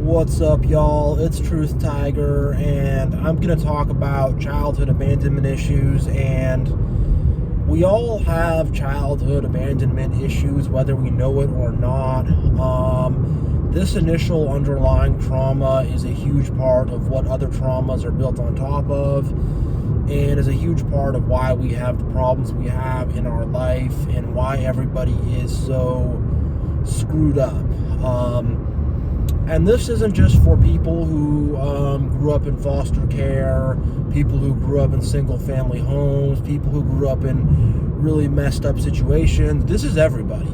What's up, y'all? It's Truth Tiger, and I'm going to talk about childhood abandonment issues. And we all have childhood abandonment issues, whether we know it or not. This initial underlying trauma is a huge part of what other traumas are built on top of, and is a huge part of why we have the problems we have in our life and why everybody is so screwed up. And this isn't just for people who grew up in foster care, people who grew up in single-family homes, people who grew up in really messed up situations. This is everybody.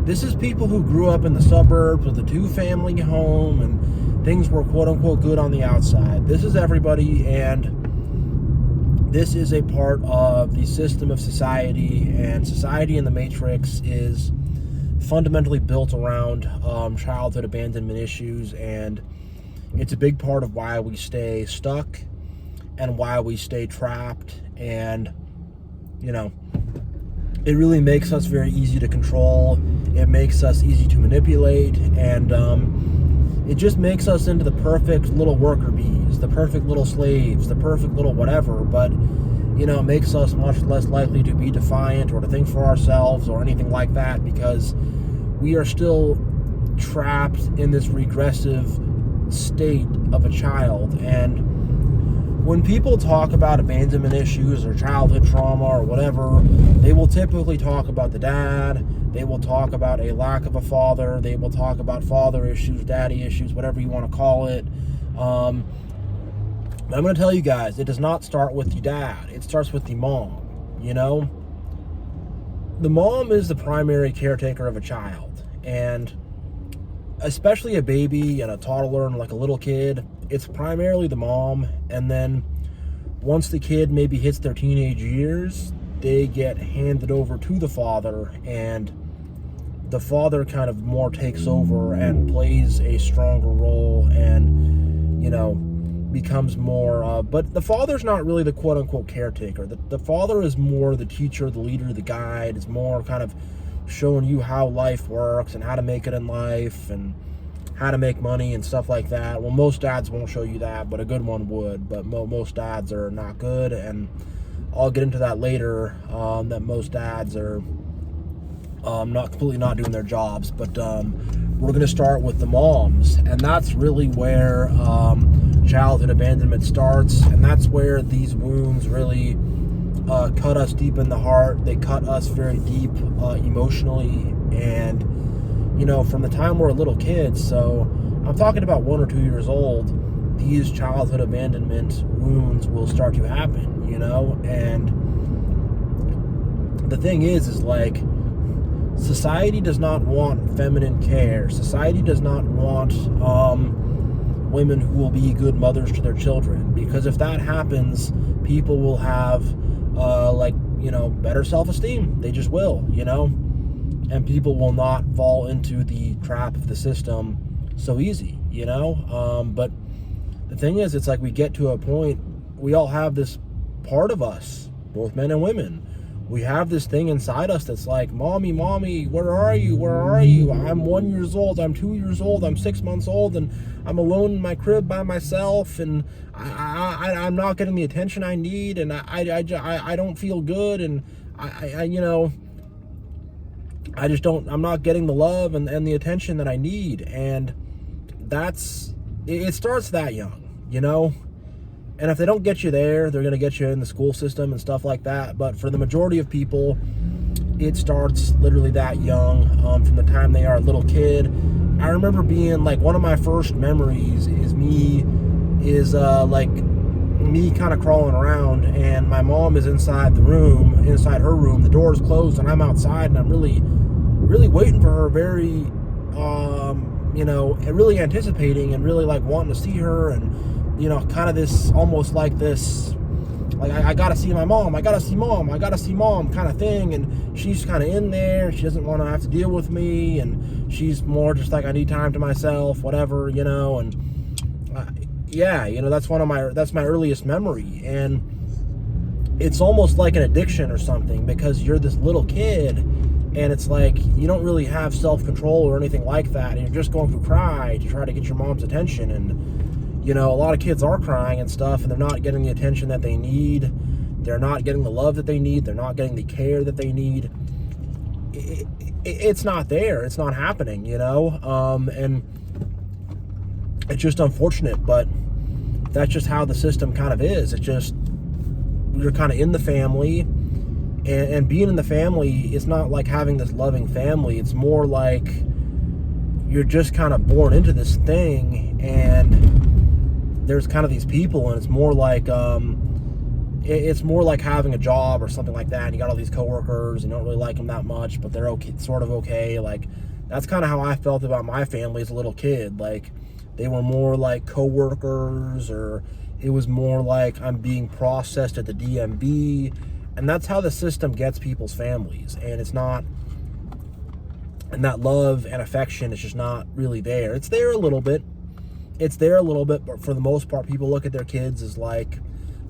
This is people who grew up in the suburbs with a two-family home and things were quote-unquote good on the outside. This is everybody, and this is a part of the system of society, and society in the Matrix is fundamentally built around childhood abandonment issues, and it's a big part of why we stay stuck and why we stay trapped. And it really makes us very easy to control. It makes us easy to manipulate, and it just makes us into the perfect little worker bees, the perfect little slaves, the perfect little whatever. But it makes us much less likely to be defiant or to think for ourselves or anything like that, because we are still trapped in this regressive state of a child. And when people talk about abandonment issues or childhood trauma or whatever, they will typically talk about the dad, they will talk about a lack of a father, they will talk about father issues, daddy issues, whatever you want to call it. I'm going to tell you guys, it does not start with the dad. It starts with the mom. The mom is the primary caretaker of a child, and especially a baby and a toddler and like a little kid, it's primarily the mom. And then once the kid maybe hits their teenage years, they get handed over to the father, and the father kind of more takes over and plays a stronger role and becomes more but the father's not really the quote-unquote caretaker. The father is more the teacher, the leader, the guide. Is more kind of showing you how life works and how to make it in life and how to make money and stuff like that. Well, most dads won't show you that, but a good one would. But most dads are not good, and I'll get into that later, that most dads are completely not doing their jobs. But we're going to start with the moms, and that's really where childhood abandonment starts, and that's where these wounds really cut us deep in the heart. They cut us very deep emotionally, and from the time we're little kids, so I'm talking about 1 or 2 years old, these childhood abandonment wounds will start to happen. And the thing is like, society does not want feminine care. Society does not want women who will be good mothers to their children, because if that happens, people will have better self-esteem. They just will, and people will not fall into the trap of the system so easy, but the thing is, it's like we get to a point, we all have this part of us, both men and women. We have this thing inside us that's like, mommy, where are you? I'm 1 year old, I'm 2 years old, I'm 6 months old, and I'm alone in my crib by myself, and I'm not getting the attention I need, and I don't feel good, and I'm not getting the love and the attention that I need. And it starts that young, And if they don't get you there, they're going to get you in the school system and stuff like that. But for the majority of people, it starts literally that young, from the time they are a little kid. I remember being like, one of my first memories is me kind of crawling around, and my mom is inside her room, the door is closed, and I'm outside, and I'm really, really waiting for her, very, really anticipating and really like wanting to see her, and kind of this, almost like this, like I gotta see my mom, I gotta see mom kind of thing. And she's kind of in there, she doesn't want to have to deal with me, and she's more just like, I need time to myself, whatever, and that's my earliest memory. And it's almost like an addiction or something, because you're this little kid and it's like you don't really have self-control or anything like that, and you're just going to cry to try to get your mom's attention. And you know, a lot of kids are crying and stuff, and they're not getting the attention that they need. They're not getting the love that they need. They're not getting the care that they need. It's not there. It's not happening, you know? And it's just unfortunate, but that's just how the system kind of is. It's just, you're kind of in the family, and being in the family, it's not like having this loving family. It's more like you're just kind of born into this thing, and there's kind of these people, and it's more like having a job or something like that. And you got all these coworkers, and you don't really like them that much, but they're okay, sort of okay. Like, that's kind of how I felt about my family as a little kid. Like, they were more like coworkers, or it was more like I'm being processed at the DMV. And that's how the system gets people's families. And it's not, and that love and affection is just not really there. It's there a little bit. But for the most part, people look at their kids as like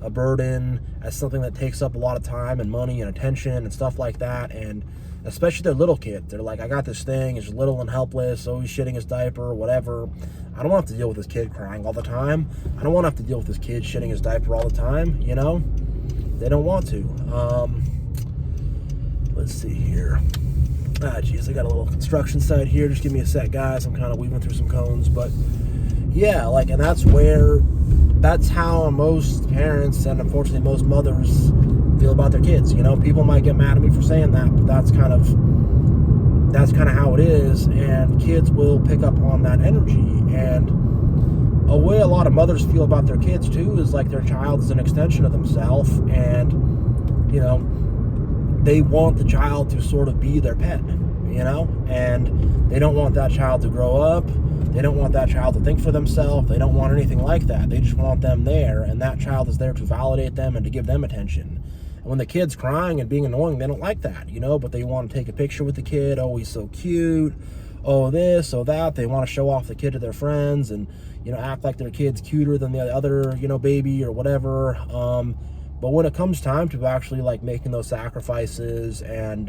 a burden, as something that takes up a lot of time and money and attention and stuff like that. And especially their little kids, they're like, I got this thing, he's little and helpless, always shitting his diaper or whatever. I don't want to have to deal with this kid crying all the time. I don't want to have to deal with this kid shitting his diaper all the time, you know? They don't want to. Let's see here. Geez, I got a little construction site here. Just give me a sec, guys. I'm kind of weaving through some cones, but yeah, like, and that's how most parents, and unfortunately most mothers, feel about their kids. You know, people might get mad at me for saying that, but that's kind of how it is. And kids will pick up on that energy. And a way a lot of mothers feel about their kids too is like their child is an extension of themselves, and you know, they want the child to sort of be their pet, you know, and they don't want that child to grow up. They don't want that child to think for themselves. They don't want anything like that. They just want them there, and that child is there to validate them and to give them attention. And when the kid's crying and being annoying, they don't like that, you know, but they want to take a picture with the kid. Oh, he's so cute. Oh, this, oh, that. They want to show off the kid to their friends and, you know, act like their kid's cuter than the other, you know, baby or whatever. But when it comes time to actually like making those sacrifices and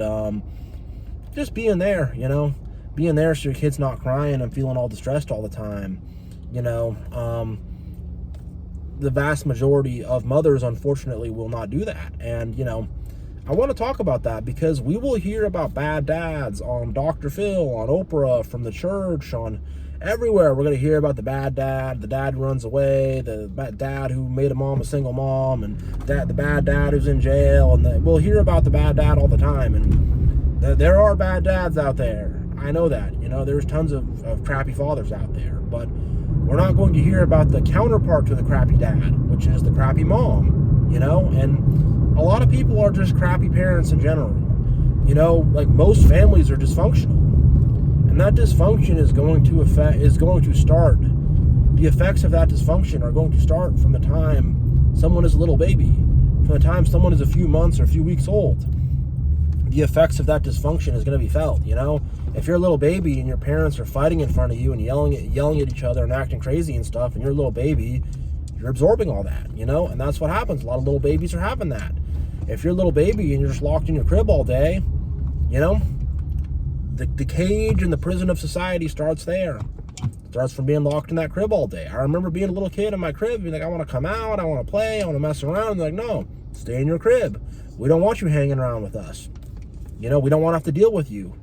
just being there, you know, being there so your kid's not crying and feeling all distressed all the time, you know, the vast majority of mothers, unfortunately, will not do that. And, you know, I want to talk about that because we will hear about bad dads on Dr. Phil, on Oprah, from the church, on everywhere. We're going to hear about the bad dad, the dad who runs away, the bad dad who made a mom a single mom, and the bad dad who's in jail. And we'll hear about the bad dad all the time. And there are bad dads out there. I know that. You know, there's tons of crappy fathers out there. But we're not going to hear about the counterpart to the crappy dad, which is the crappy mom, you know? And a lot of people are just crappy parents in general. You know, like most families are dysfunctional. And that dysfunction is going to start, the effects of that dysfunction are going to start from the time someone is a little baby, from the time someone is a few months or a few weeks old. The effects of that dysfunction is going to be felt, you know? If you're a little baby and your parents are fighting in front of you and yelling at each other and acting crazy and stuff, and you're a little baby, you're absorbing all that, you know? And that's what happens. A lot of little babies are having that. If you're a little baby and you're just locked in your crib all day, you know, the cage and the prison of society starts there. It starts from being locked in that crib all day. I remember being a little kid in my crib, being like, I want to come out, I want to play, I want to mess around. And they're like, no, stay in your crib. We don't want you hanging around with us. You know, we don't want to have to deal with you.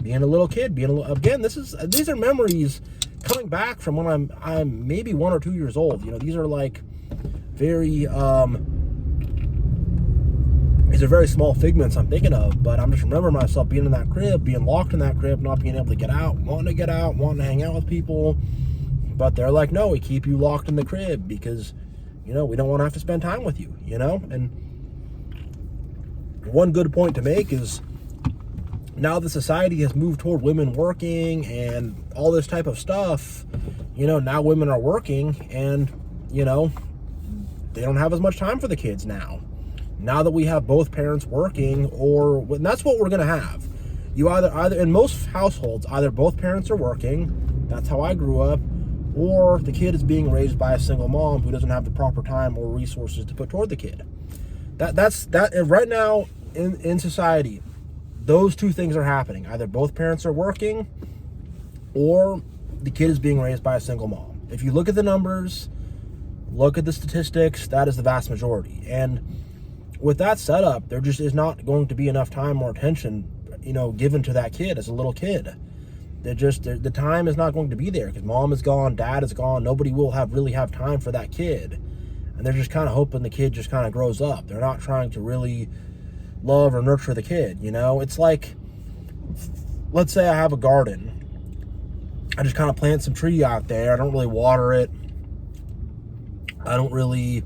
Being a little kid, again, these are memories coming back from when I'm maybe 1 or 2 years old. You know, these are like very these are very small figments I'm thinking of, but I'm just remembering myself being in that crib, being locked in that crib, not being able to get out, wanting to hang out with people. But they're like, no, we keep you locked in the crib because, you know, we don't want to have to spend time with you, you know? And one good point to make is now the society has moved toward women working and all this type of stuff. You know, now women are working and, you know, they don't have as much time for the kids now. Now that we have both parents working, and that's what we're going to have. You either in most households, either both parents are working, that's how I grew up, or the kid is being raised by a single mom who doesn't have the proper time or resources to put toward the kid. That's right now in society. those two things are happening. Either both parents are working, or the kid is being raised by a single mom. If you look at the numbers, look at the statistics, that is the vast majority. And with that setup, there just is not going to be enough time or attention, given to that kid as a little kid. The time is not going to be there because mom is gone, dad is gone. Nobody will really have time for that kid. And they're just kind of hoping the kid just kind of grows up. They're not trying to really love or nurture the kid, It's like, let's say I have a garden. I just kind of plant some tree out there. I don't really water it. I don't really,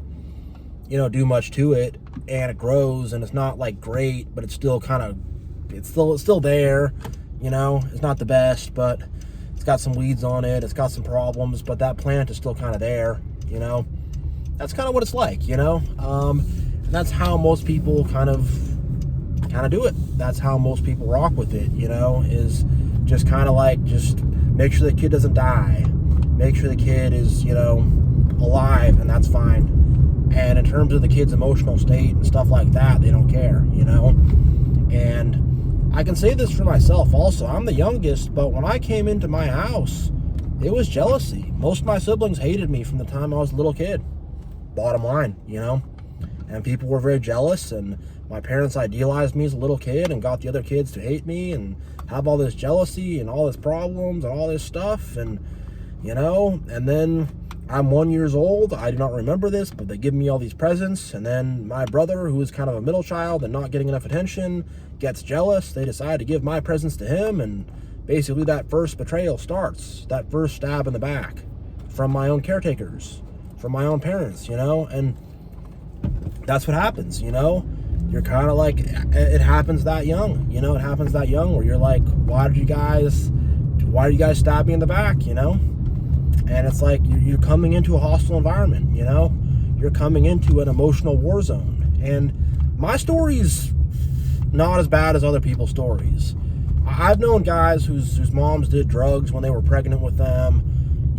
do much to it. And it grows, and it's not like great, but it's still it's still there. It's not the best, but it's got some weeds on it. It's got some problems, but that plant is still kind of there. That's kind of what it's like. And that's how most people kind of do it. That's how most people rock with it. Is just kind of like, just make sure the kid doesn't die, make sure the kid is alive, and that's fine. And in terms of the kid's emotional state and stuff like that, they don't care. And I can say this for myself also. I'm the youngest, but when I came into my house, it was jealousy. Most of my siblings hated me from the time I was a little kid. Bottom line, And people were very jealous, and my parents idealized me as a little kid and got the other kids to hate me and have all this jealousy and all this problems and all this stuff. And, and then I'm 1 year old. I do not remember this, but they give me all these presents. And then my brother, who is kind of a middle child and not getting enough attention, gets jealous. They decide to give my presents to him. And basically that first betrayal starts. That first stab in the back from my own caretakers, from my own parents, And that's what happens, You're kind of like, it happens that young, It happens that young where you're like, why do you guys stab me in the back, And it's like you're coming into a hostile environment, You're coming into an emotional war zone. And my story's not as bad as other people's stories. I've known guys whose moms did drugs when they were pregnant with them,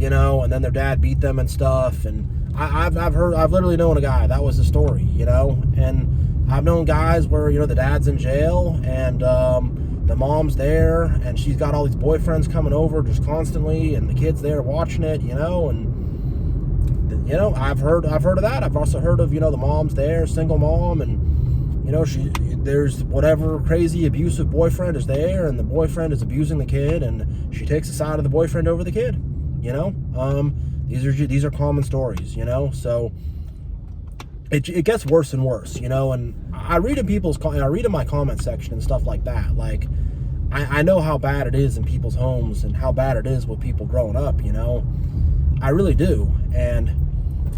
and then their dad beat them and stuff. And I've literally known a guy, that was the story, And I've known guys where, the dad's in jail and the mom's there, and she's got all these boyfriends coming over just constantly, and the kid's there watching it, and I've heard of that. I've also heard of, the mom's there, single mom, and there's whatever crazy abusive boyfriend is there, and the boyfriend is abusing the kid, and she takes the side of the boyfriend over the kid. These are common stories, So it gets worse and worse, and I read in my comment section and stuff like that. Like, I know how bad it is in people's homes and how bad it is with people growing up, I really do. And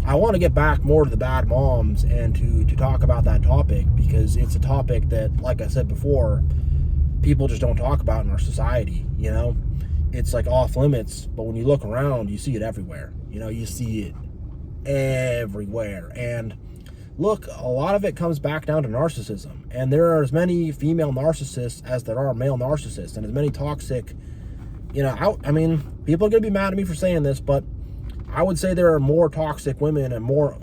I want to get back more to the bad moms and to talk about that topic, because it's a topic that, like I said before, people just don't talk about in our society, It's like off limits, but when you look around, you see it everywhere. You see it everywhere. And look, a lot of it comes back down to narcissism. And there are as many female narcissists as there are male narcissists, and as many toxic, I mean, people are going to be mad at me for saying this, but I would say there are more toxic women and more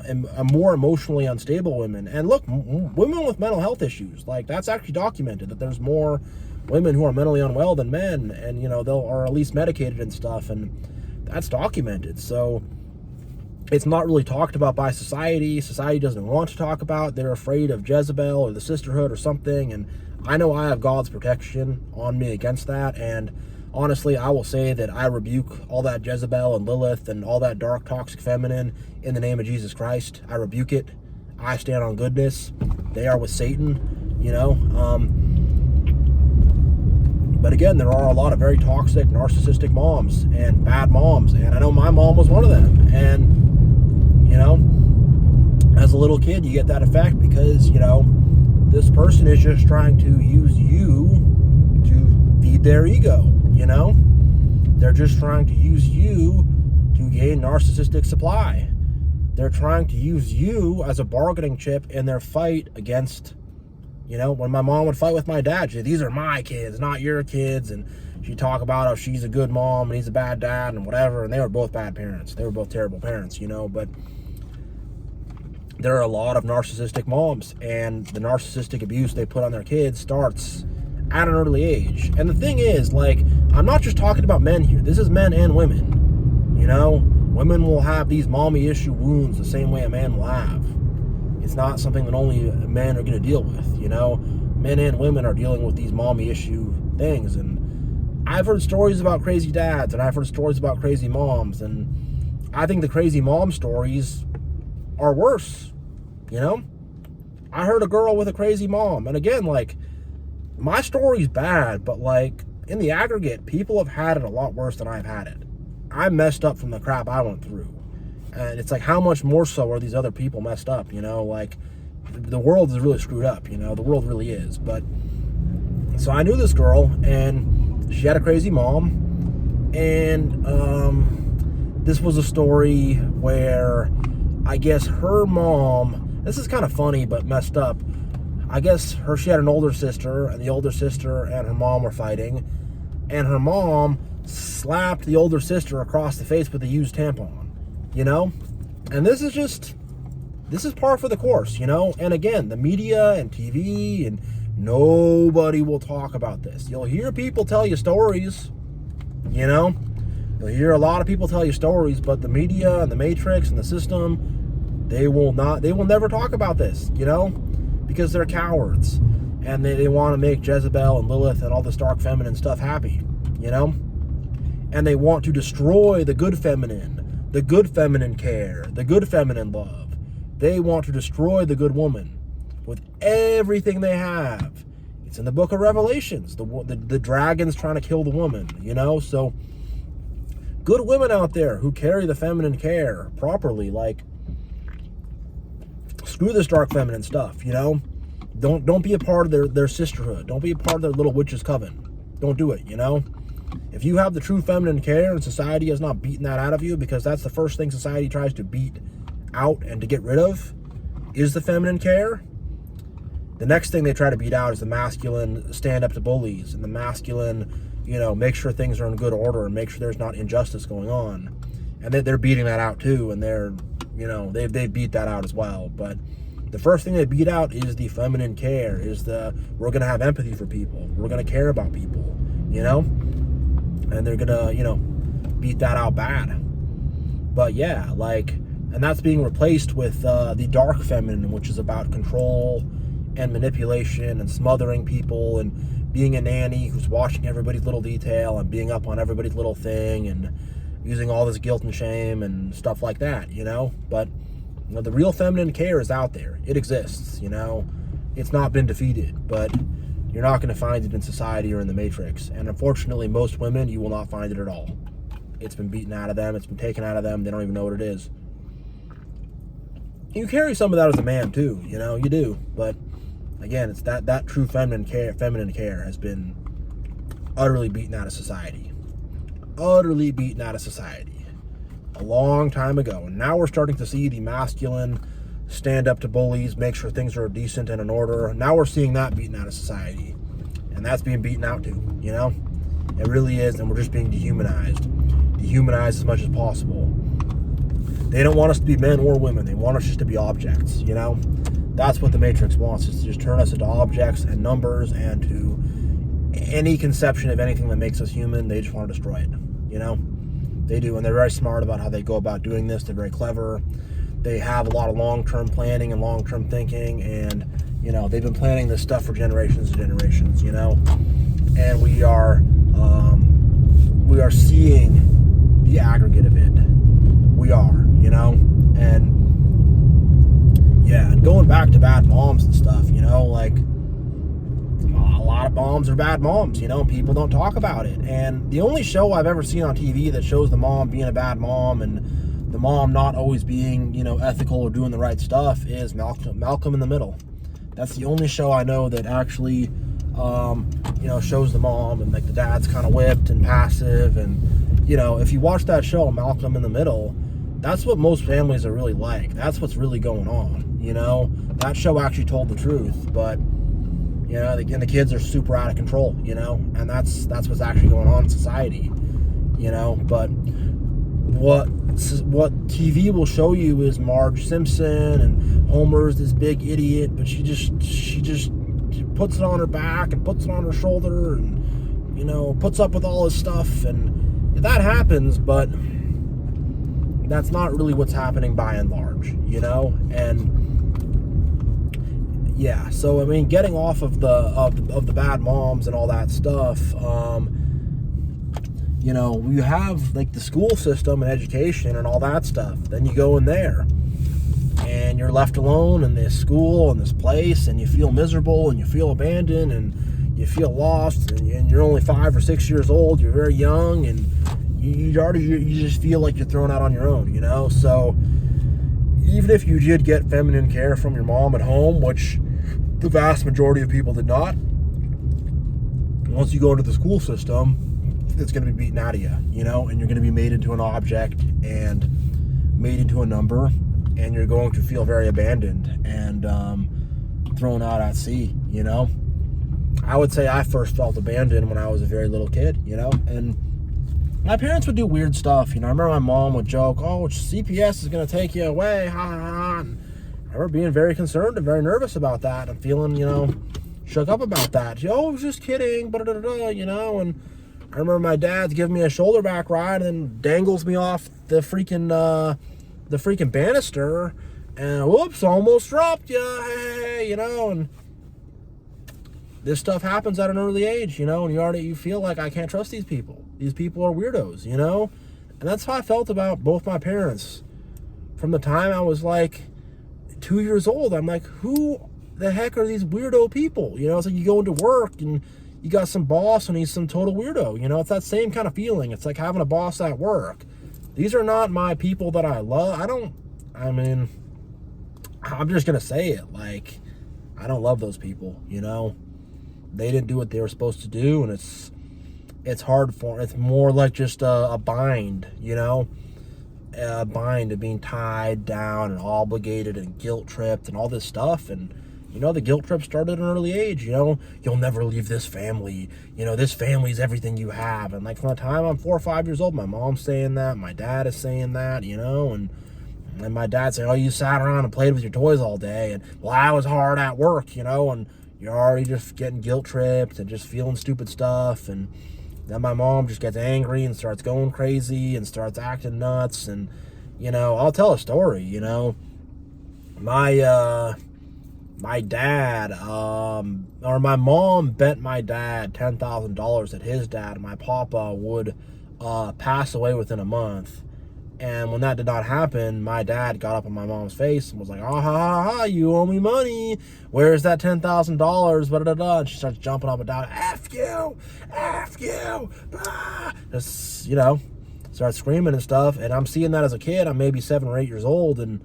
emotionally unstable women. And look, women with mental health issues, like, that's actually documented, that there's more women who are mentally unwell than men, and are at least medicated and stuff, and that's documented. So it's not really talked about by society. Society doesn't want to talk about it. They're afraid of Jezebel or the sisterhood or something, and I know I have God's protection on me against that. And honestly, I will say that I rebuke all that Jezebel and Lilith and all that dark, toxic feminine in the name of Jesus Christ. I rebuke it. I stand on goodness. They are with Satan, But again, there are a lot of very toxic, narcissistic moms and bad moms. And I know my mom was one of them. And, as a little kid, you get that effect because, this person is just trying to use you to feed their ego, They're just trying to use you to gain narcissistic supply. They're trying to use you as a bargaining chip in their fight against, when my mom would fight with my dad, she'd say, these are my kids, not your kids. And she'd talk about how she's a good mom and he's a bad dad and whatever. And they were both bad parents. They were both terrible parents, But there are a lot of narcissistic moms, and the narcissistic abuse they put on their kids starts at an early age. And the thing is, like, I'm not just talking about men here. This is men and women. You know, women will have these mommy issue wounds the same way a man will have. It's not something that only men are going to deal with. You know, men and women are dealing with these mommy issue things. And I've heard stories about crazy dads, and I've heard stories about crazy moms, and I think the crazy mom stories are worse. You know, I heard a girl with a crazy mom, and again, like, my story's bad, but like, in the aggregate, people have had it a lot worse than I've had it. I messed up from the crap I went through. And it's like, how much more so are these other people messed up, you know? Like, the world is really screwed up, you know? The world really is. But, so I knew this girl, and she had a crazy mom, and this was a story where, I guess her mom, this is kind of funny, but messed up. I guess she had an older sister, and the older sister and her mom were fighting, and her mom slapped the older sister across the face with a used tampon, you know? And this is par for the course, you know? And again, the media and TV, and nobody will talk about this. You'll hear people tell you stories, you know? You'll hear a lot of people tell you stories, but the media and the matrix and the system, they will never talk about this, you know? Because they're cowards, and they want to make Jezebel and Lilith and all this dark feminine stuff happy, you know? And they want to destroy the good feminine care, the good feminine love. They want to destroy the good woman with everything they have. It's in the book of Revelations. The dragon's trying to kill the woman, you know? So good women out there who carry the feminine care properly, like, screw this dark feminine stuff, you know? Don't be a part of their sisterhood. Don't be a part of their little witch's coven. Don't do it, you know? If you have the true feminine care and society has not beaten that out of you, because that's the first thing society tries to beat out and to get rid of, is the feminine care. The next thing they try to beat out is the masculine stand up to bullies, and the masculine, you know, make sure things are in good order and make sure there's not injustice going on. And they're beating that out too, and they're, you know, they beat that out as well. But the first thing they beat out is the feminine care, is we're going to have empathy for people. We're going to care about people, you know? And they're going to, you know, beat that out bad. But yeah, like, and that's being replaced with the dark feminine, which is about control and manipulation and smothering people and being a nanny who's watching everybody's little detail and being up on everybody's little thing and using all this guilt and shame and stuff like that, you know? But, you know, the real feminine care is out there. It exists, you know? It's not been defeated, but you're not going to find it in society or in the matrix. And unfortunately, most women, you will not find it at all. It's been beaten out of them. It's been taken out of them. They don't even know what it is. You carry some of that as a man too, you know? You do. But again, it's that true feminine care has been utterly beaten out of society. Utterly beaten out of society a long time ago. And now we're starting to see the masculine stand up to bullies, make sure things are decent and in order. Now we're seeing that beaten out of society, and that's being beaten out too, you know? It really is. And we're just being dehumanized as much as possible. They don't want us to be men or women. They want us just to be objects, you know? That's what the Matrix wants, is to just turn us into objects and numbers, and to any conception of anything that makes us human, they just want to destroy it, you know? They do, and they're very smart about how they go about doing this. They're very clever. They have a lot of long-term planning and long-term thinking, and, you know, they've been planning this stuff for generations and generations, you know? And we are seeing the aggregate of it. We are, you know? And yeah, and going back to bad moms and stuff, you know, like, a lot of moms are bad moms, you know, people don't talk about it. And the only show I've ever seen on TV that shows the mom being a bad mom and the mom not always being, you know, ethical or doing the right stuff is Malcolm in the Middle. That's the only show I know that actually, you know, shows the mom and, like, the dad's kind of whipped and passive. And, you know, if you watch that show, Malcolm in the Middle, that's what most families are really like. That's what's really going on, you know? That show actually told the truth, but, you know, the kids are super out of control, you know? And that's what's actually going on in society, you know? But what TV will show you is Marge Simpson, and Homer's this big idiot, but she just puts it on her back and puts it on her shoulder and, you know, puts up with all his stuff. And that happens, but that's not really what's happening by and large, you know? And yeah, so I mean, getting off of the bad moms and all that stuff, you know, you have like the school system and education and all that stuff. Then you go in there and you're left alone in this school and this place, and you feel miserable and you feel abandoned and you feel lost, and you're only 5 or 6 years old. You're very young, and you just feel like you're thrown out on your own, you know? So even if you did get feminine care from your mom at home, which the vast majority of people did not, once you go into the school system, it's going to be beaten out of you, you know, and you're going to be made into an object and made into a number, and you're going to feel very abandoned and thrown out at sea, you know? I would say I first felt abandoned when I was a very little kid, you know? And my parents would do weird stuff, you know? I remember my mom would joke, oh, CPS is going to take you away, ha, ha, ha. And I remember being very concerned and very nervous about that and feeling, you know, shook up about that. Oh, I was just kidding, you know? And I remember my dad's giving me a shoulder back ride and then dangles me off the freaking banister, and whoops, almost dropped you, hey, you know? And this stuff happens at an early age, you know, and you feel like, I can't trust these people. These people are weirdos, you know? And that's how I felt about both my parents. From the time I was like 2 years old, I'm like, who the heck are these weirdo people? You know, it's like you go into work and you got some boss and he's some total weirdo, you know? It's that same kind of feeling. It's like having a boss at work. These are not my people that I love. I'm just gonna say it, like, I don't love those people, you know? They didn't do what they were supposed to do, and it's hard for, it's more like just a bind, you know? A bind of being tied down and obligated and guilt tripped and all this stuff. And, you know, the guilt trip started at an early age, you know? You'll never leave this family. You know, this family's everything you have. And, like, from the time I'm 4 or 5 years old, my mom's saying that, my dad is saying that, you know? And my dad's saying, oh, you sat around and played with your toys all day. And, well, I was hard at work, you know? And you're already just getting guilt tripped and just feeling stupid stuff. And then my mom just gets angry and starts going crazy and starts acting nuts. And, you know, I'll tell a story, you know? My dad, or my mom bet my dad $10,000 that his dad, my papa, would pass away within a month. And when that did not happen, my dad got up on my mom's face and was like, oh, ha, ha, ha, you owe me money. Where's that $10,000? And she starts jumping up and down, F you, ah. Just, you know, starts screaming and stuff. And I'm seeing that as a kid. I'm maybe 7 or 8 years old. And,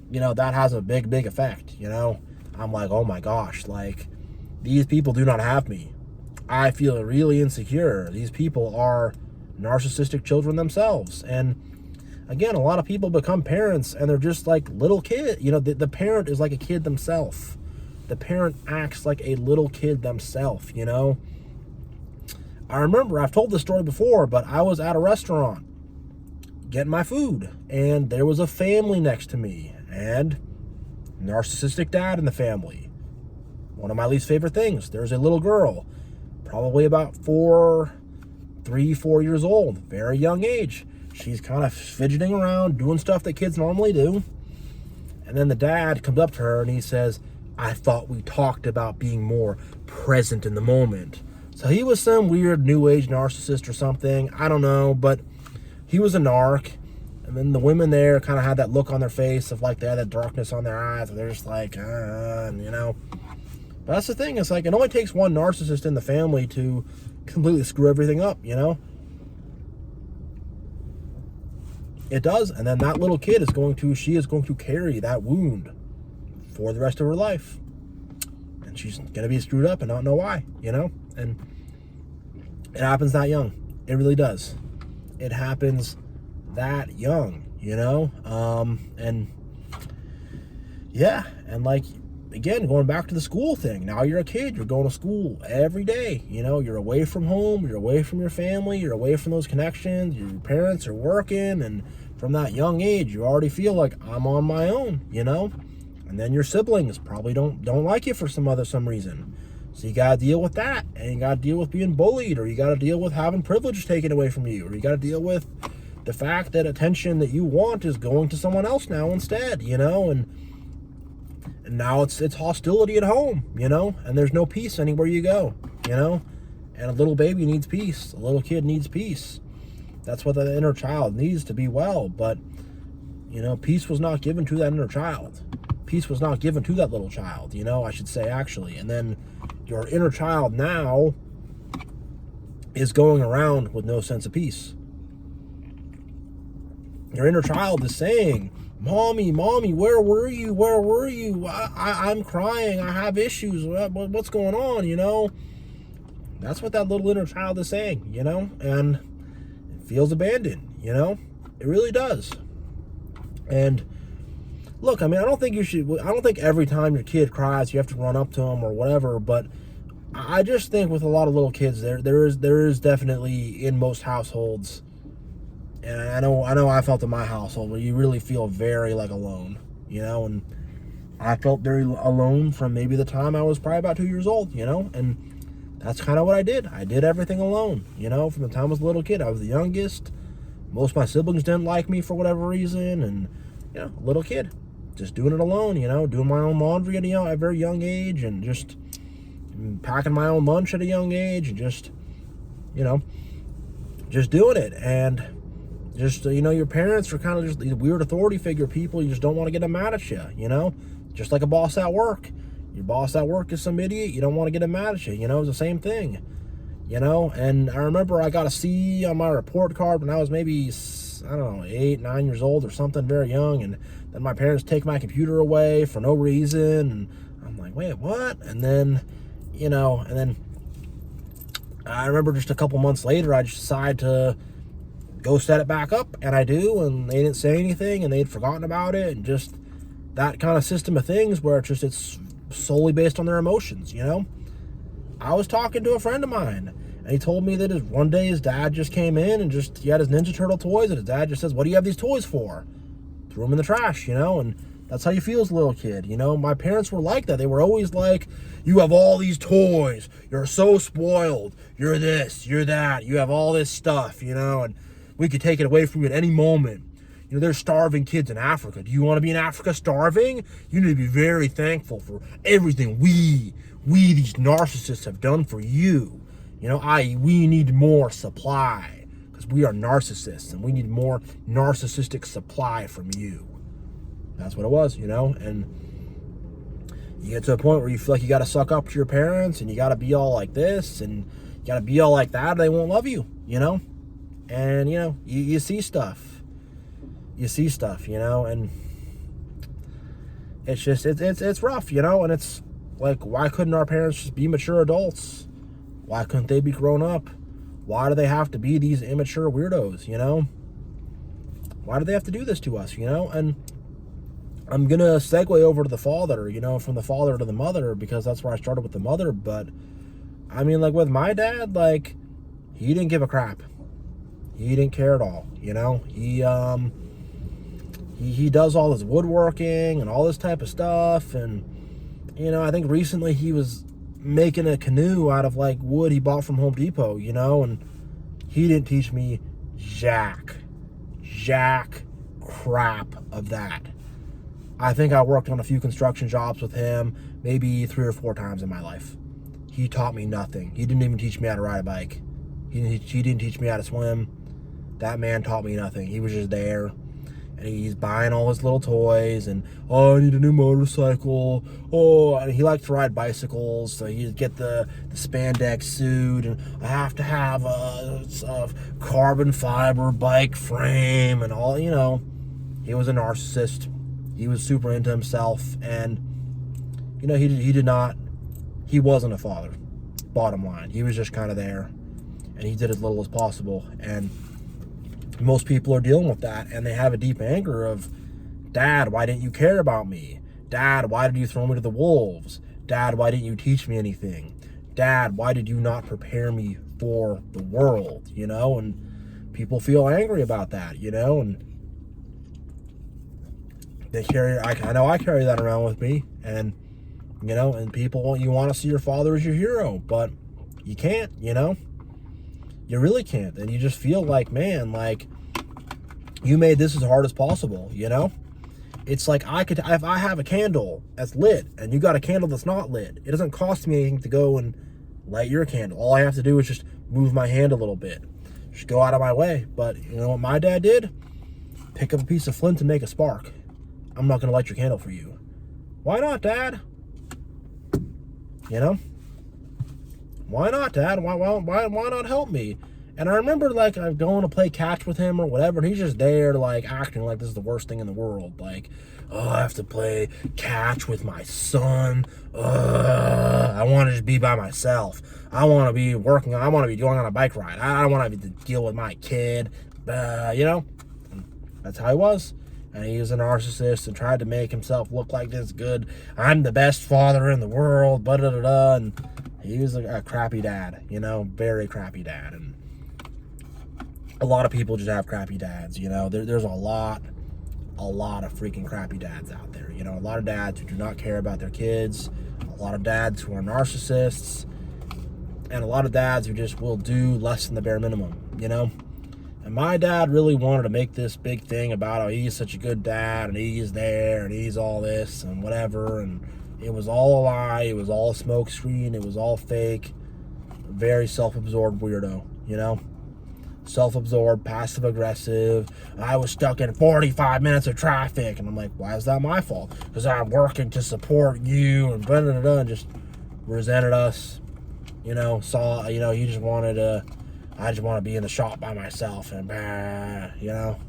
you know, that has a big effect, you know? I'm like, oh my gosh, like, these people do not have me. I feel really insecure. These people are narcissistic children themselves. And again, a lot of people become parents and they're just like little kids. You know, the parent is like a kid themselves. The parent acts like a little kid themselves, you know? I remember, I've told this story before, but I was at a restaurant getting my food, and there was a family next to me, and narcissistic dad in the family. One of my least favorite things. There's a little girl, probably about 4 years old, very young age. She's kind of fidgeting around, doing stuff that kids normally do. And then the dad comes up to her and he says, I thought we talked about being more present in the moment. So he was some weird new age narcissist or something. I don't know, but he was a narc. And then the women there kind of had that look on their face of like they had that darkness on their eyes. And they're just like, you know. But that's the thing. It's like it only takes one narcissist in the family to completely screw everything up, you know. It does. And then that little kid she is going to carry that wound for the rest of her life. And she's going to be screwed up and not know why, you know. And it happens that young. It really does. It happens that young, you know. And yeah, and like, again, going back to the school thing. Now you're a kid, you're going to school every day, you know, you're away from home, you're away from your family, you're away from those connections, your parents are working, and from that young age, you already feel like I'm on my own, you know. And then your siblings probably don't like you for some reason. So you got to deal with that, and you got to deal with being bullied, or you got to deal with having privilege taken away from you, or you got to deal with the fact that attention that you want is going to someone else now instead, and now it's hostility at home, and there's no peace anywhere you go, and a little baby needs peace. A little kid needs peace. That's what the inner child needs to be well. But, peace was not given to that inner child. Peace was not given to that little child, I should say, actually. And then your inner child now is going around with no sense of peace. Your inner child is saying, Mommy, where were you? Where were you? I'm crying. I have issues. What's going on, That's what that little inner child is saying, and it feels abandoned, It really does. And look, I don't think every time your kid cries you have to run up to them or whatever, but I just think with a lot of little kids there is definitely in most households, and I know I felt in my household where you really feel very alone, and I felt very alone from maybe the time I was probably about 2 years old, and that's kind of what I did. I did everything alone, from the time I was a little kid. I was the youngest. Most of my siblings didn't like me for whatever reason, and, a little kid, just doing it alone, doing my own laundry at a very young age, and just packing my own lunch at a young age, and just doing it. And just, your parents are kind of just these weird authority figure people. You just don't want to get them mad at you, just like a boss at work. Your boss at work is some idiot. You don't want to get him mad at you. It's the same thing. And I remember I got a C on my report card when I was maybe, 8, 9 years old or something, very young. And then my parents take my computer away for no reason. And I'm like, wait, what? And then, I remember just a couple months later, I just decided to go set it back up. And I do. And they didn't say anything, and they'd forgotten about it. And just that kind of system of things where it's solely based on their emotions, I was talking to a friend of mine, and he told me that one day his dad just came in and he had his Ninja Turtle toys, and his dad just says, "What do you have these toys for?" Threw them in the trash, and that's how you feel as a little kid, My parents were like that. They were always like, "You have all these toys. You're so spoiled. You're this, you're that. You have all this stuff, and we could take it away from you at any moment. There's starving kids in Africa. Do you want to be in Africa starving? You need to be very thankful for everything we these narcissists have done for you. I.e., we need more supply because we are narcissists and we need more narcissistic supply from you." That's what it was, and you get to a point where you feel like you got to suck up to your parents and you got to be all like this and you got to be all like that, or they won't love you, and, you see stuff. You see stuff, and it's just, it's rough, and it's like, why couldn't our parents just be mature adults? Why couldn't they be grown up? Why do they have to be these immature weirdos, Why do they have to do this to us, And I'm going to segue over to the father, from the father to the mother, because that's where I started with the mother. But, with my dad, he didn't give a crap. He didn't care at all, He does all this woodworking and all this type of stuff, and I think recently he was making a canoe out of wood he bought from Home Depot, and he didn't teach me jack crap of that. I think I worked on a few construction jobs with him maybe 3 or 4 times in my life. He taught me nothing. He didn't even teach me how to ride a bike. He didn't teach me how to swim. That man taught me nothing. He was just there. And he's buying all his little toys, and, I need a new motorcycle. And he likes to ride bicycles, so he'd get the spandex suit, and I have to have a carbon fiber bike frame, and all, He was a narcissist. He was super into himself, and, he wasn't a father, bottom line. He was just kind of there, and he did as little as possible, and most people are dealing with that, and they have a deep anger of, "Dad, why didn't you care about me? Dad, why did you throw me to the wolves? Dad, why didn't you teach me anything? Dad, why did you not prepare me for the world?" And people feel angry about that, and they carry, I know I carry that around with me, and you know, and you want to see your father as your hero, but you can't, you know, you really can't. And you just feel like, man, like, you made this as hard as possible, you know? It's like, if I have a candle that's lit and you got a candle that's not lit, it doesn't cost me anything to go and light your candle. All I have to do is just move my hand a little bit, just go out of my way. But you know what my dad did? Pick up a piece of flint and make a spark. I'm not gonna light your candle for you. Why not, Dad? You know? Why not, Dad? Why not help me? And I remember, like, I'm going to play catch with him or whatever, and he's just there, like, acting like this is the worst thing in the world. Like, oh, I have to play catch with my son. I want to just be by myself. I want to be working. I want to be going on a bike ride. I don't want to deal with my kid. You know? That's how he was. And he was a narcissist and tried to make himself look like this good. I'm the best father in the world, da-da-da-da. And he was a crappy dad, you know, very crappy dad. And a lot of people just have crappy dads, you know. There's a lot of freaking crappy dads out there, you know. A lot of dads who do not care about their kids, a lot of dads who are narcissists, and a lot of dads who just will do less than the bare minimum, you know. And my dad really wanted to make this big thing about how he's such a good dad and he's there and he's all this and whatever, and it was all a lie, it was all a smoke screen, it was all fake. Very self-absorbed weirdo, you know. Self-absorbed, passive-aggressive. I was stuck in 45 minutes of traffic, and I'm like, why is that my fault? Because I'm working to support you, and blah, blah, blah, and just resented us, you know. Saw, you know, he just wanted to, I just want to be in the shop by myself, and you know.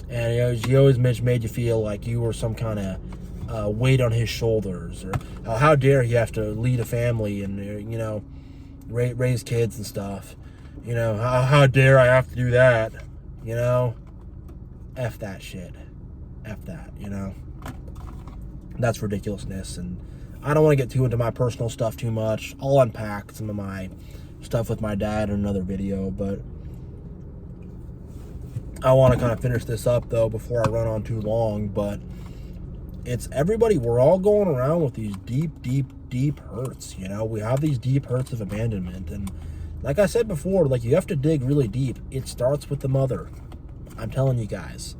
And you know, he always made you feel like you were some kind of weight on his shoulders, or how dare he have to lead a family and, you know, raise kids and stuff. You know, how dare I have to do that, you know? F that shit. F that, you know? That's ridiculousness, and I don't want to get too into my personal stuff too much. I'll unpack some of my stuff with my dad in another video, but I want to kind of finish this up, though, before I run on too long. But it's everybody, we're all going around with these deep hurts, you know? We have these deep hurts of abandonment, and like I said before, like, you have to dig really deep. It starts with the mother. I'm telling you guys.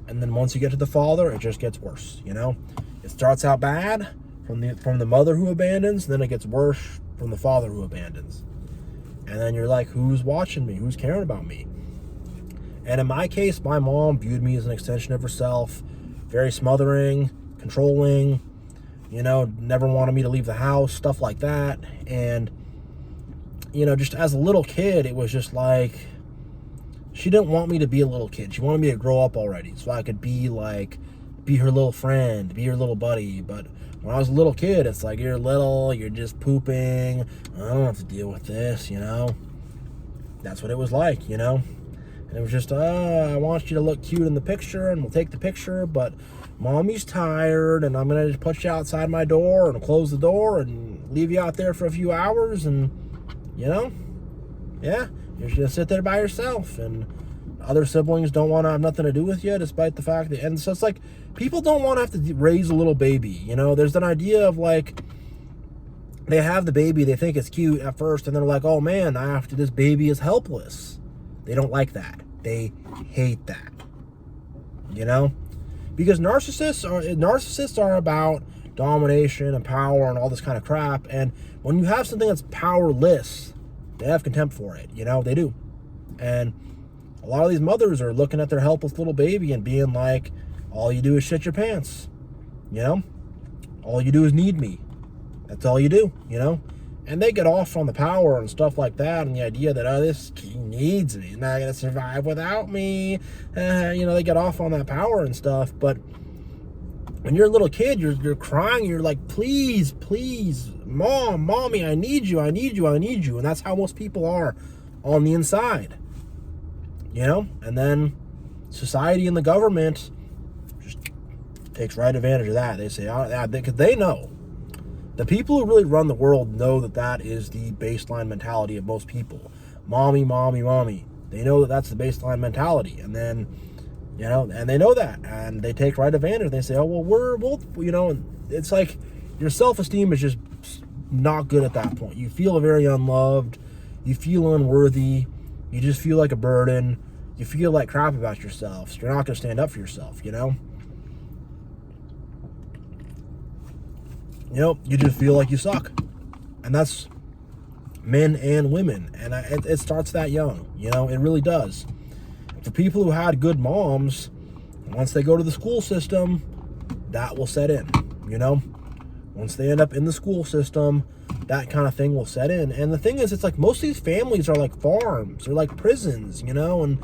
And then once you get to the father, it just gets worse, you know? It starts out bad from the mother who abandons, then it gets worse from the father who abandons. And then you're like, who's watching me? Who's caring about me? And in my case, my mom viewed me as an extension of herself. Very smothering, controlling, you know, never wanted me to leave the house, stuff like that. And you know, just as a little kid, it was just like, she didn't want me to be a little kid. She wanted me to grow up already so I could be her little friend, be her little buddy. But when I was a little kid, it's like, you're little, you're just pooping, I don't have to deal with this, you know. That's what it was like, you know. And it was just, I want you to look cute in the picture, and we'll take the picture, but mommy's tired, and I'm gonna just put you outside my door and close the door and leave you out there for a few hours, and you know, yeah, you're just gonna sit there by yourself, and other siblings don't want to have nothing to do with you, despite the fact that, and so it's like, people don't want to have to raise a little baby, you know. There's an idea of, like, they have the baby, they think it's cute at first, and they're like, oh man, after this baby is helpless. They don't like that. They hate that, you know, because narcissists are about domination and power and all this kind of crap. And when you have something that's powerless, they have contempt for it, you know. They do. And a lot of these mothers are looking at their helpless little baby and being like, all you do is shit your pants, you know. All you do is need me. That's all you do, you know. And they get off on the power and stuff like that, and the idea that, oh, this king needs me, he's not gonna survive without me, you know. They get off on that power and stuff. But when you're a little kid, you're crying, you're like, please, mommy, I need you. And that's how most people are on the inside, you know. And then society and the government just takes right advantage of that. They say, because they know, the people who really run the world know that is the baseline mentality of most people. Mommy. They know that that's the baseline mentality. And then, you know, and they know that, and they take right advantage. They say, oh, well, we'll, you know, and it's like, your self-esteem is just not good at that point. You feel very unloved. You feel unworthy. You just feel like a burden. You feel like crap about yourself. So you're not going to stand up for yourself, you know? You know, you just feel like you suck. And that's men and women. And it starts that young, you know? It really does. For people who had good moms, once they go to the school system, that will set in, you know? Once they end up in the school system, that kind of thing will set in. And the thing is, it's like most of these families are like farms. They're like prisons, you know? And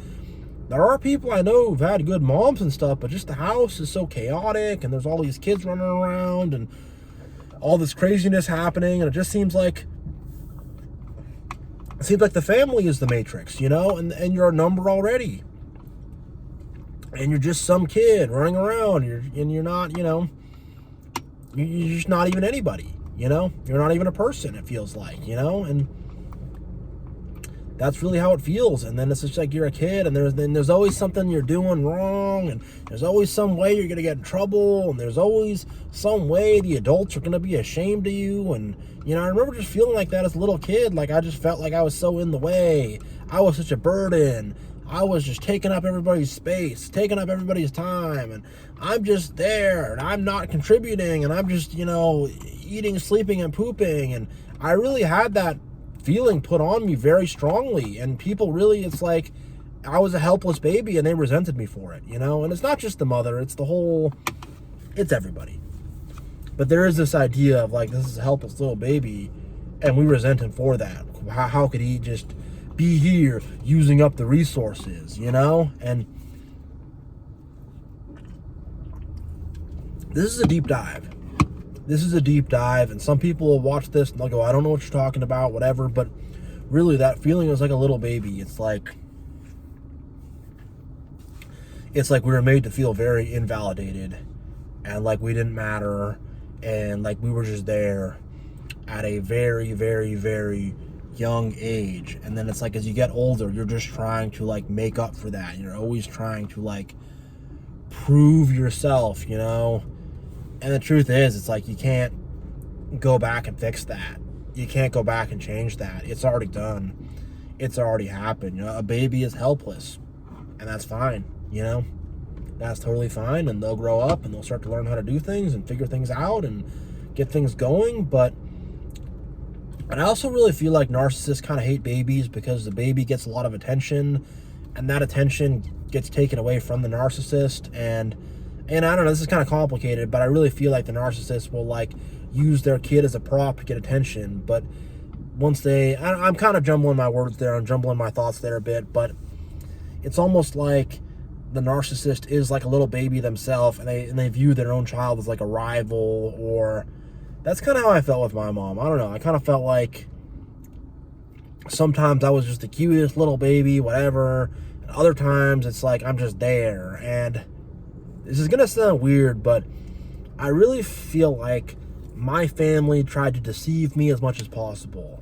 there are people I know who've had good moms and stuff, but just the house is so chaotic, and there's all these kids running around and all this craziness happening, and it just seems like the family is the matrix, you know? And you're a number already. And you're just some kid running around, and you're not, you know, you're just not even anybody, you know? You're not even a person, it feels like, you know? And that's really how it feels. And then it's just like you're a kid, and there's always something you're doing wrong, and there's always some way you're going to get in trouble, and there's always some way the adults are going to be ashamed of you. And, you know, I remember just feeling like that as a little kid. Like, I just felt like I was so in the way. I was such a burden. I was just taking up everybody's space, taking up everybody's time, and I'm just there, and I'm not contributing, and I'm just, you know, eating, sleeping, and pooping. And I really had that feeling put on me very strongly, and people really, it's like I was a helpless baby, and they resented me for it, you know? And it's not just the mother, it's everybody. But there is this idea of like, this is a helpless little baby, and we resent him for that. How could he just be here using up the resources, you know? And this is a deep dive. And some people will watch this and they'll go, I don't know what you're talking about, whatever. But really, that feeling is like a little baby. It's like we were made to feel very invalidated, and like we didn't matter, and like we were just there at a very, very, very young age. And then it's like, as you get older, you're just trying to like make up for that. You're always trying to like prove yourself, you know? And the truth is, it's like you can't go back and fix that. You can't go back and change that. It's already done. It's already happened. You know, a baby is helpless, and that's fine, you know? That's totally fine, and they'll grow up and they'll start to learn how to do things and figure things out and get things going. But I also really feel like narcissists kind of hate babies because the baby gets a lot of attention, and that attention gets taken away from the narcissist. And I don't know, this is kind of complicated, but I really feel like the narcissist will like use their kid as a prop to get attention. But once I'm kind of jumbling my words there, I'm jumbling my thoughts there a bit, but it's almost like the narcissist is like a little baby themselves, and they view their own child as like a rival. Or that's kind of how I felt with my mom. I don't know, I kind of felt like sometimes I was just the cutest little baby, whatever, and other times it's like I'm just there. And this is gonna sound weird, but I really feel like my family tried to deceive me as much as possible.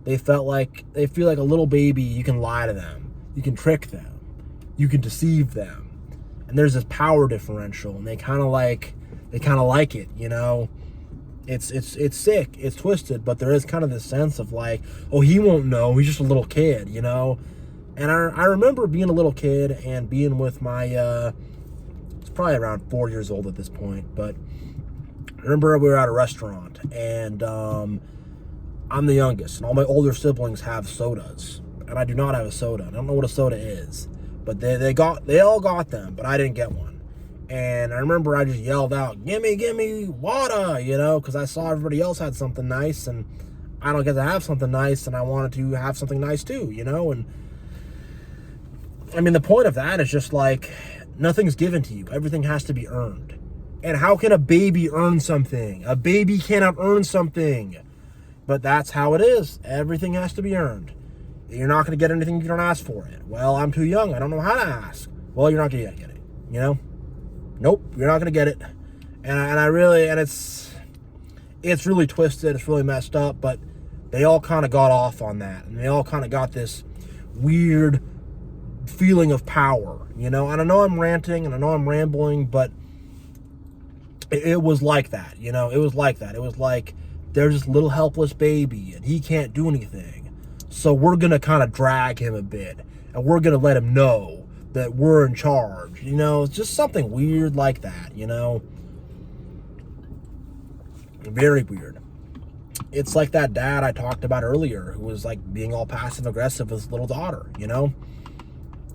They feel like a little baby, you can lie to them, you can trick them, you can deceive them, and there's this power differential, and they kind of like it, you know? It's sick, it's twisted, but there is kind of this sense of like, oh, he won't know, he's just a little kid, you know? And I remember being a little kid and being with my, it's probably around 4 years old at this point, but I remember we were at a restaurant, and I'm the youngest, and all my older siblings have sodas, and I do not have a soda. I don't know what a soda is, but they all got them, but I didn't get one. And I remember I just yelled out, gimme water, you know, because I saw everybody else had something nice, and I don't get to have something nice, and I wanted to have something nice too, you know? And I mean, the point of that is just like, nothing's given to you. Everything has to be earned. And how can a baby earn something? A baby cannot earn something. But that's how it is. Everything has to be earned. You're not going to get anything if you don't ask for it. Well, I'm too young. I don't know how to ask. Well, you're not going to get it, you know? Nope, you're not going to get it. And it's really twisted. It's really messed up. But they all kind of got off on that. And they all kind of got this weird feeling of power, you know? And I know I'm ranting and I know I'm rambling, but It was like that, you know, it was like that. It was like, there's this little helpless baby and he can't do anything. So we're going to kind of drag him a bit and we're going to let him know that we're in charge. You know, it's just something weird like that, you know. Very weird. It's like that dad I talked about earlier who was like being all passive aggressive with his little daughter, you know.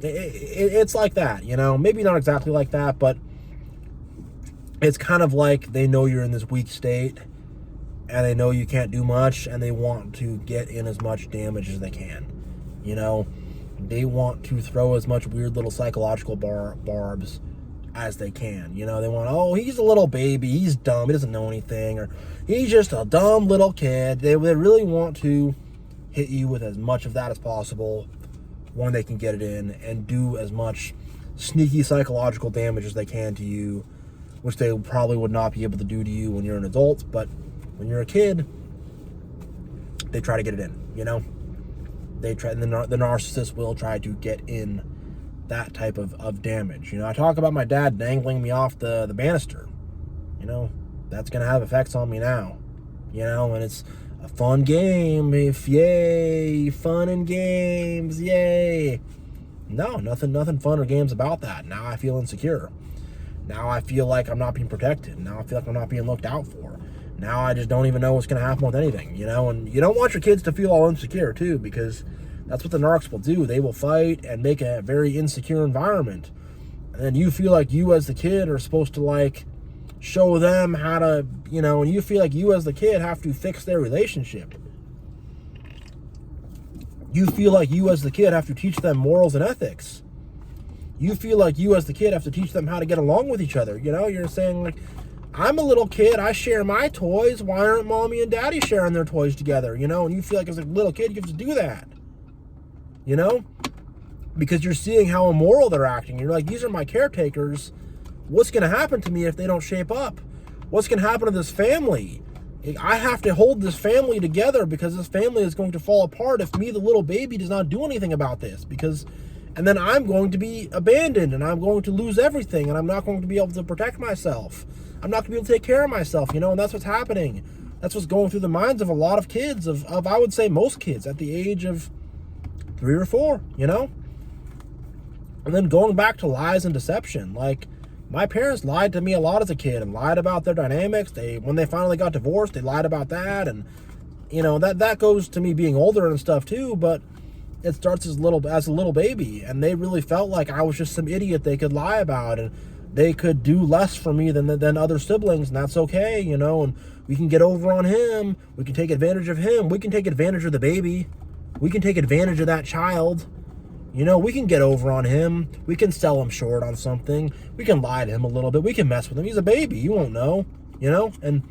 It's like that, you know. Maybe not exactly like that, but it's kind of like they know you're in this weak state and they know you can't do much and they want to get in as much damage as they can. You know, they want to throw as much weird little psychological barbs as they can. You know, they want, oh, he's a little baby, he's dumb, he doesn't know anything, or he's just a dumb little kid. They really want to hit you with as much of that as possible when they can get it in, and do as much sneaky psychological damage as they can to you, which they probably would not be able to do to you when you're an adult, but when you're a kid, they try to get it in, you know? They try, and the narcissist will try to get in that type of damage. You know, I talk about my dad dangling me off the banister. You know, that's going to have effects on me now. You know, and it's a fun game. If yay, fun and games, yay. No, nothing fun or games about that. Now I feel insecure. Now I feel like I'm not being protected. Now I feel like I'm not being looked out for. Now I just don't even know what's going to happen with anything, you know? And you don't want your kids to feel all insecure, too, because that's what the narcs will do. They will fight and make a very insecure environment. And then you feel like you as the kid are supposed to, like, show them how to, you know, and you feel like you as the kid have to fix their relationship. You feel like you as the kid have to teach them morals and ethics. You feel like you as the kid have to teach them how to get along with each other. You know, you're saying, like, I'm a little kid, I share my toys, why aren't mommy and daddy sharing their toys together, you know? And you feel like as a little kid, you have to do that, you know? Because you're seeing how immoral they're acting. You're like, these are my caretakers. What's going to happen to me if they don't shape up? What's going to happen to this family? I have to hold this family together because this family is going to fall apart if me, the little baby, does not do anything about this. And then I'm going to be abandoned and I'm going to lose everything and I'm not going to be able to protect myself. I'm not going to be able to take care of myself, you know, and that's what's happening. That's what's going through the minds of a lot of kids, of I would say most kids at the age of 3 or 4, you know? And then going back to lies and deception, like, my parents lied to me a lot as a kid and lied about their dynamics. When they finally got divorced, they lied about that. And, you know, that goes to me being older and stuff too, but it starts as a little baby. And they really felt like I was just some idiot they could lie about. And they could do less for me than other siblings, and that's okay, you know, and we can get over on him. We can take advantage of him. We can take advantage of the baby. We can take advantage of that child. You know, we can get over on him. We can sell him short on something. We can lie to him a little bit. We can mess with him. He's a baby. You won't know, you know? And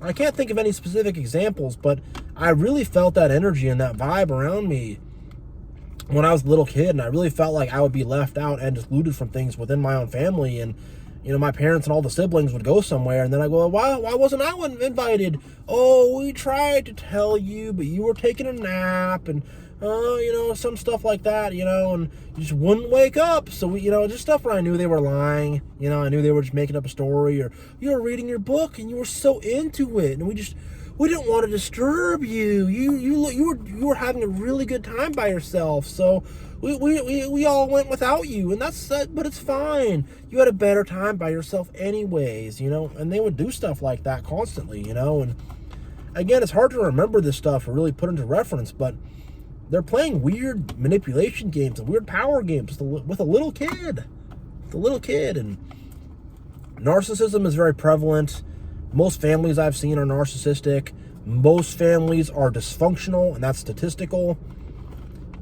I can't think of any specific examples, but I really felt that energy and that vibe around me when I was a little kid, and I really felt like I would be left out and excluded from things within my own family. And, you know, my parents and all the siblings would go somewhere, and then I go, why wasn't I invited? Oh, we tried to tell you, but you were taking a nap, and, you know, some stuff like that, you know, and you just wouldn't wake up. So, you know, just stuff where I knew they were lying. You know, I knew they were just making up a story, or you were reading your book, and you were so into it, and we didn't want to disturb you. You were having a really good time by yourself, so we all went without you, and but it's fine. You had a better time by yourself anyways, you know. And they would do stuff like that constantly, you know. And again, it's hard to remember this stuff or really put into reference, but they're playing weird manipulation games and weird power games with a little kid. And narcissism is very prevalent. Most families I've seen are narcissistic. Most families are dysfunctional, and that's statistical.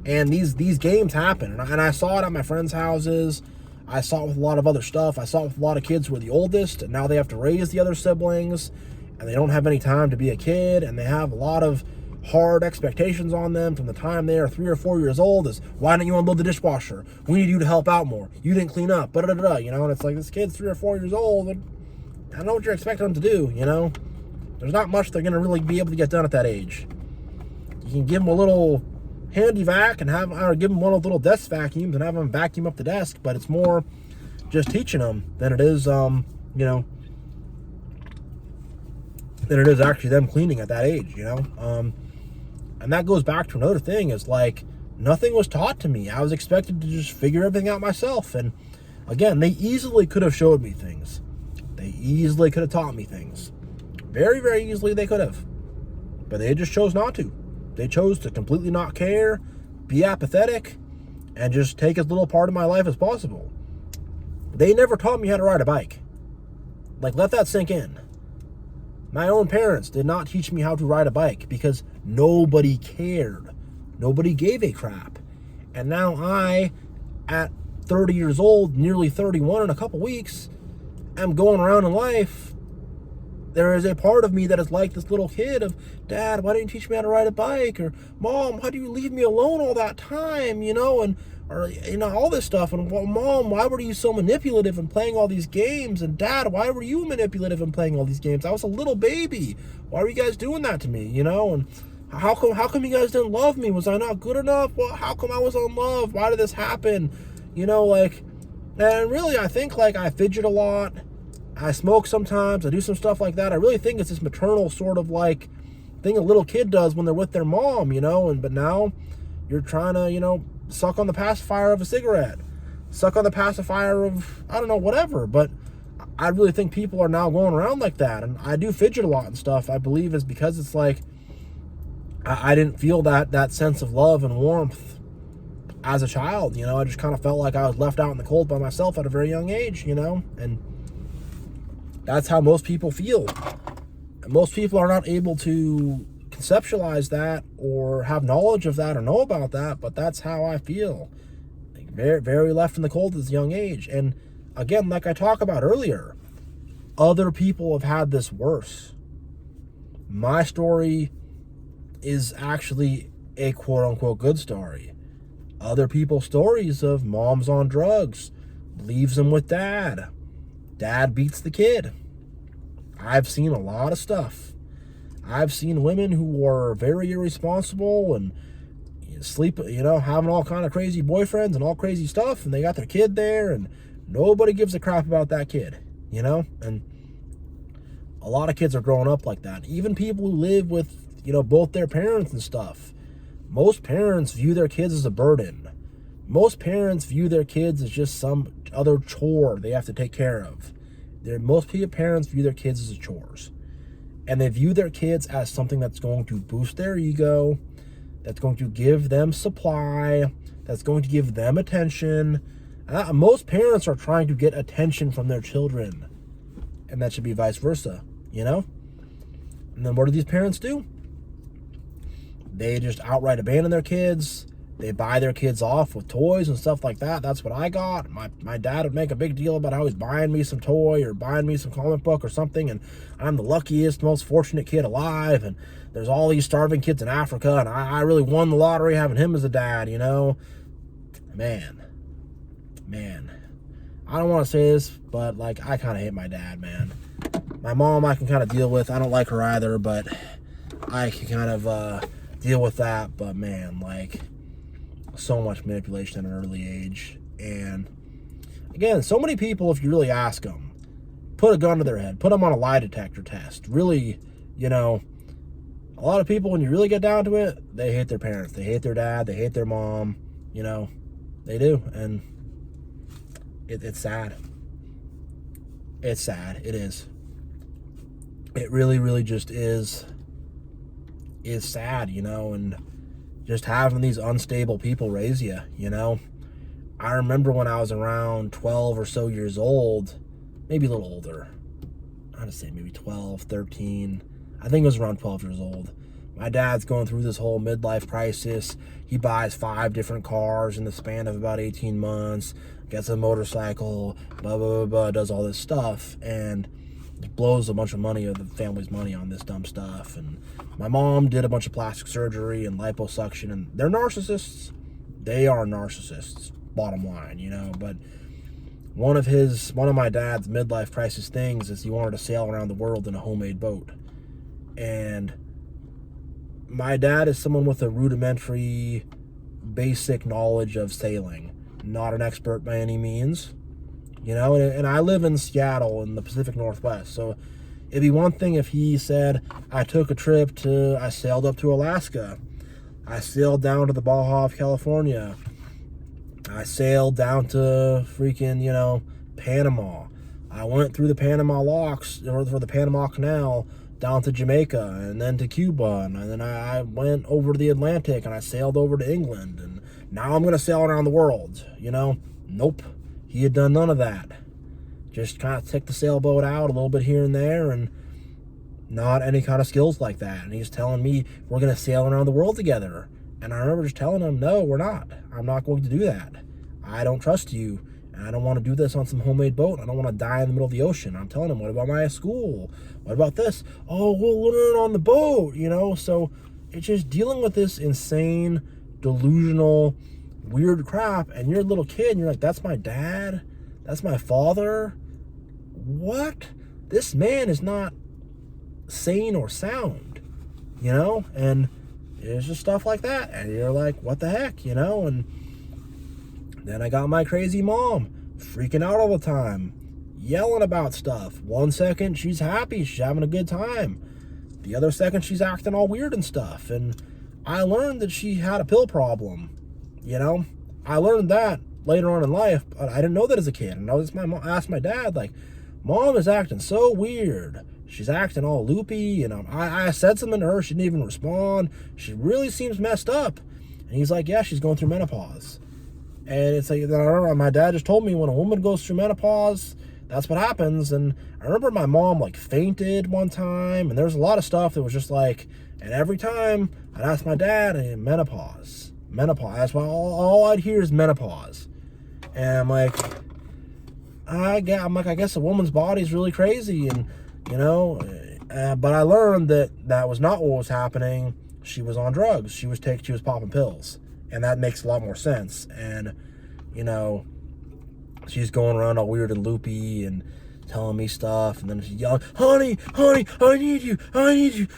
And these games happen. And I saw it at my friends' houses. I saw it with a lot of other stuff. I saw it with a lot of kids who are the oldest, and now they have to raise the other siblings, and they don't have any time to be a kid, and they have a lot of hard expectations on them from the time they are 3 or 4 years old. Is, why don't you unload the dishwasher? We need you to help out more. You didn't clean up. You know, and it's like, this kid's 3 or 4 years old, and I don't know what you're expecting them to do, you know? There's not much they're going to really be able to get done at that age. You can give them a little handy vac or give them one of the little desk vacuums and have them vacuum up the desk, but it's more just teaching them than it is, you know, than it is actually them cleaning at that age, you know? And that goes back to another thing, is like, nothing was taught to me. I was expected to just figure everything out myself. And again, they easily could have showed me things. They easily could have taught me things. Very, very easily they could have. But they just chose not to. They chose to completely not care, be apathetic, and just take as little part of my life as possible. They never taught me how to ride a bike. Like, let that sink in. My own parents did not teach me how to ride a bike because nobody cared. Nobody gave a crap. And now I, at 30 years old, nearly 31 in a couple weeks, am going around in life. There is a part of me that is like this little kid of, Dad, why didn't you teach me how to ride a bike? Or, Mom, why do you leave me alone all that time? You know, and, or, you know, all this stuff. And, well, Mom, why were you so manipulative and playing all these games? And Dad, why were you manipulative and playing all these games? I was a little baby. Why were you guys doing that to me? You know, and how come you guys didn't love me? Was I not good enough? Well, how come I was unloved? Why did this happen? You know, like, and really, I think, like, I fidget a lot. I smoke sometimes. I do some stuff like that. I really think it's this maternal sort of like thing a little kid does when they're with their mom, you know, but now you're trying to, you know, suck on the pacifier of a cigarette, suck on the pacifier of, I don't know, whatever. But I really think people are now going around like that. And I do fidget a lot and stuff, I believe, is because it's like, I didn't feel that sense of love and warmth as a child, you know. I just kind of felt like I was left out in the cold by myself at a very young age, you know, and that's how most people feel. And most people are not able to conceptualize that or have knowledge of that or know about that, but that's how I feel. Like, very, very left in the cold at this young age. And again, like I talked about earlier, other people have had this worse. My story is actually a quote-unquote good story. Other people's stories of moms on drugs, leaves them with dad, dad beats the kid. I've seen a lot of stuff. I've seen women who were very irresponsible and sleep, you know, having all kind of crazy boyfriends and all crazy stuff, and they got their kid there, and nobody gives a crap about that kid, you know. And a lot of kids are growing up like that. Even people who live with, you know, both their parents and stuff. Most parents view their kids as a burden. Most parents view their kids as just some other chore they have to take care of. Most parents view their kids as chores. And they view their kids as something that's going to boost their ego, that's going to give them supply, that's going to give them attention. Most parents are trying to get attention from their children. And that should be vice versa, you know? And then what do these parents do? They just outright abandon their kids. They buy their kids off with toys and stuff like that. That's what I got. My dad would make a big deal about how he's buying me some toy or buying me some comic book or something, and I'm the luckiest, most fortunate kid alive, and there's all these starving kids in Africa, and I really won the lottery having him as a dad, you know? Man. I don't want to say this, but, like, I kind of hate my dad, man. My mom I can kind of deal with. I don't like her either, but I can kind of deal with that. But, man, like, so much manipulation at an early age. And again, so many people, if you really ask them, put a gun to their head, put them on a lie detector test. Really, you know, a lot of people, when you really get down to it, they hate their parents, they hate their dad, they hate their mom, you know, they do. And it's sad. It's sad. It is. It really, really just is sad, you know. And just having these unstable people raise you, you know. I remember when I was around 12 or so years old, maybe a little older. I'd say maybe 12, 13. I think it was around 12 years old. My dad's going through this whole midlife crisis. He buys 5 different cars in the span of about 18 months, gets a motorcycle, blah, blah, blah, blah, does all this stuff, and blows a bunch of money, of the family's money, on this dumb stuff. And my mom did a bunch of plastic surgery and liposuction, and they're narcissists. They are narcissists, bottom line, you know. But one of my dad's midlife crisis things is he wanted to sail around the world in a homemade boat. And my dad is someone with a rudimentary, basic knowledge of sailing. Not an expert by any means, you know. And I live in Seattle in the Pacific Northwest, so It'd be one thing if he said, I sailed up to Alaska. I sailed down to the Baja of California. I sailed down to freaking, Panama. I went through the Panama locks, or the Panama Canal, down to Jamaica, and then to Cuba, and then I went over to the Atlantic, and I sailed over to England, and now I'm going to sail around the world, Nope. He had done none of that. Just kind of took the sailboat out a little bit here and there, and not any kind of skills like that. And he's telling me we're going to sail around the world together. And I remember just telling him, no, we're not. I'm not going to do that. I don't trust you. And I don't want to do this on some homemade boat. I don't want to die in the middle of the ocean. I'm telling him, what about my school? What about this? Oh, we'll learn on the boat, So it's just dealing with this insane, delusional, weird crap. And you're a little kid and you're like, that's my dad? That's my father? What? This man is not sane or sound, And it's just stuff like that. And you're like, what the heck, And then I got my crazy mom freaking out all the time, yelling about stuff. One second she's happy, she's having a good time. The other second she's acting all weird and stuff. And I learned that she had a pill problem, I learned that later on in life, but I didn't know that as a kid. And I asked my dad, like, Mom is acting so weird. She's acting all loopy, and I said something to her, she didn't even respond. She really seems messed up. And he's like, yeah, she's going through menopause. And it's like, my dad just told me when a woman goes through menopause, that's what happens. And I remember my mom fainted one time, and there's a lot of stuff that was just and every time I'd ask my dad, menopause. That's why all I'd hear is menopause. And I'm like, I guess a woman's body's really crazy, and but I learned that was not what was happening. She was on drugs. She was popping pills, and that makes a lot more sense. And she's going around all weird and loopy and telling me stuff, and then she's yelling, honey, I need you,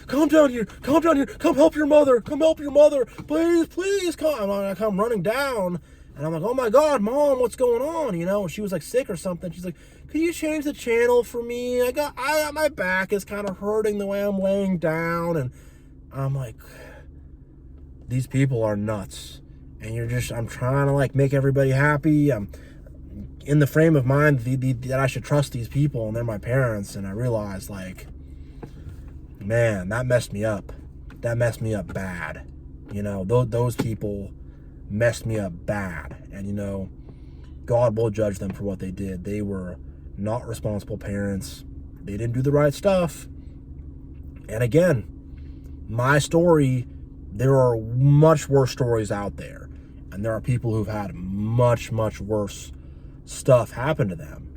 come down here, come help your mother, please come. I come running down, and I'm like, oh my God, Mom, what's going on? She was sick or something. She's like, could you change the channel for me? My back is kind of hurting the way I'm laying down. And I'm like, these people are nuts. And I'm trying to make everybody happy. I'm in the frame of mind that I should trust these people, and they're my parents. And I realized, man, that messed me up. That messed me up bad. Those people messed me up bad. And, God will judge them for what they did. They were not responsible parents. They didn't do the right stuff. And again, my story, there are much worse stories out there. And there are people who've had much, much worse stuff happen to them,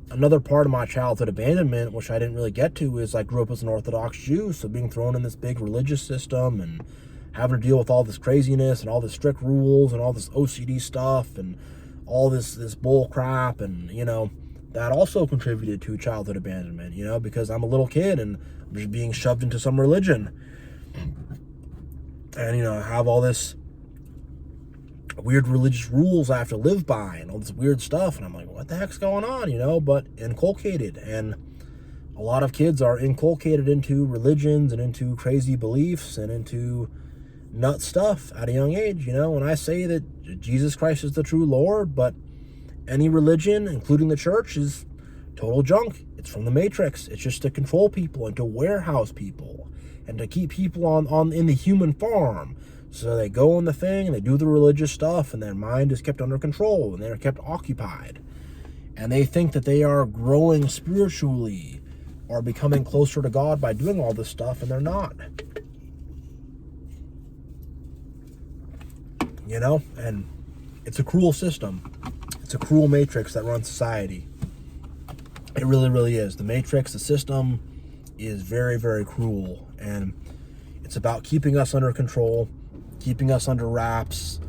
Another part of my childhood abandonment, which I didn't really get to, is I grew up as an Orthodox Jew, so being thrown in this big religious system and having to deal with all this craziness and all this strict rules and all this OCD stuff and all this bull crap, and that also contributed to childhood abandonment, because I'm a little kid and I'm just being shoved into some religion, and I have all this weird religious rules I have to live by and all this weird stuff, and I'm like, what the heck's going on, but inculcated. And a lot of kids are inculcated into religions and into crazy beliefs and into nut stuff at a young age, and I say that Jesus Christ is the true Lord, but any religion, including the church, is total junk. It's from the Matrix. It's just to control people and to warehouse people and to keep people on in the human farm. So they go on the thing and they do the religious stuff, and their mind is kept under control and they're kept occupied. And they think that they are growing spiritually or becoming closer to God by doing all this stuff, and they're not. And it's a cruel system. It's a cruel matrix that runs society. It really, really is. The matrix, the system, is very, very cruel. And it's about keeping us under control, keeping us under wraps,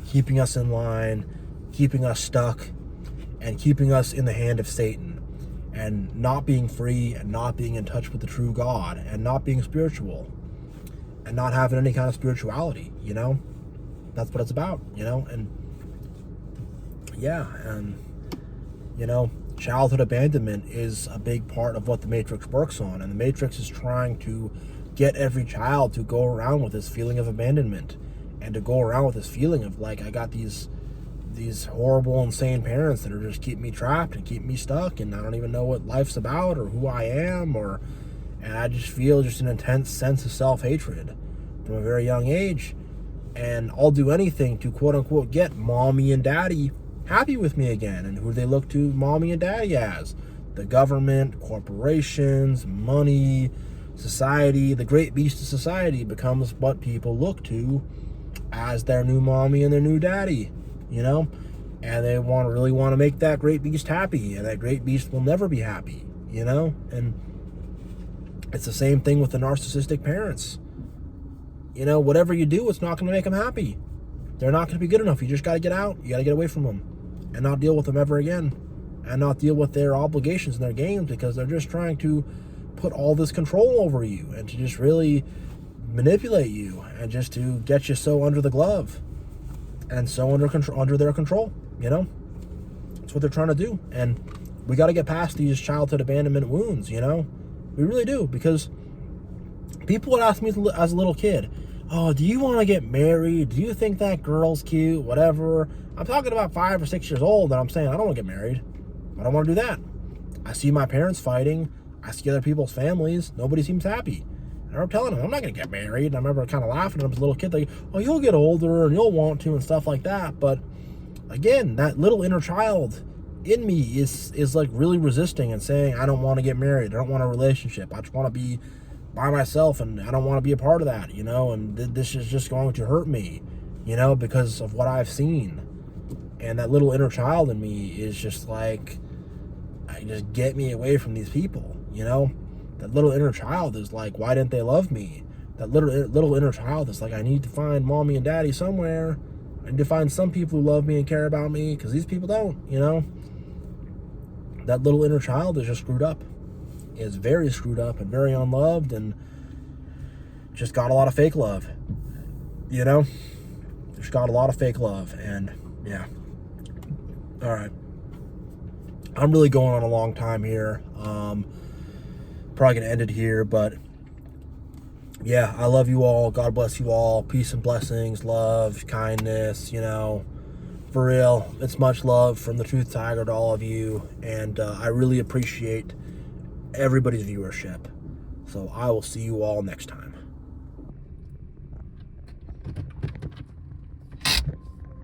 keeping us in line, keeping us stuck, and keeping us in the hand of Satan, and not being free, and not being in touch with the true God, and not being spiritual, and not having any kind of spirituality, That's what it's about, and yeah, and, childhood abandonment is a big part of what the Matrix works on, and the Matrix is trying to get every child to go around with this feeling of abandonment, and to go around with this feeling of like, I got these horrible, insane parents that are just keep me trapped and keep me stuck, and I don't even know what life's about or who I am, and I just feel just an intense sense of self-hatred from a very young age, and I'll do anything to quote unquote get mommy and daddy happy with me again. And who do they look to mommy and daddy as? The government, corporations, money, society. The great beast of society becomes what people look to as their new mommy and their new daddy, you know? And they really want to make that great beast happy, and that great beast will never be happy, you know? And it's the same thing with the narcissistic parents. You know, whatever you do, it's not going to make them happy. They're not going to be good enough. You just got to get out. You got to get away from them and not deal with them ever again, and not deal with their obligations and their games, because they're just trying to put all this control over you and to just really manipulate you and just to get you so under the glove and so under their control, you know? That's what they're trying to do. And we got to get past these childhood abandonment wounds, you know? We really do, because people would ask me as a little kid, oh, do you want to get married? Do you think that girl's cute? Whatever. I'm talking about 5 or 6 years old, and I'm saying, I don't want to get married. I don't want to do that. I see my parents fighting. I see other people's families. Nobody seems happy. And I'm telling them, I'm not going to get married. And I remember kind of laughing at them as a little kid, like, oh, you'll get older and you'll want to and stuff like that. But again, that little inner child in me is like really resisting and saying, I don't want to get married. I don't want a relationship. I just want to be by myself, and I don't want to be a part of that, you know? And this is just going to hurt me, you know, because of what I've seen. And that little inner child in me is just like, just get me away from these people, you know? That little inner child is like, why didn't they love me? That little inner child is like, I need to find mommy and daddy somewhere. I need to find some people who love me and care about me, because these people don't, you know? That little inner child is just screwed up. Is very screwed up and very unloved, and just got a lot of fake love, you know? Just got a lot of fake love, and yeah. All right. I'm really going on a long time here. Probably gonna end it here, but yeah, I love you all. God bless you all. Peace and blessings, love, kindness, you know, for real. It's much love from the Truth Tiger to all of you, and I really appreciate everybody's viewership. So I will see you all next time.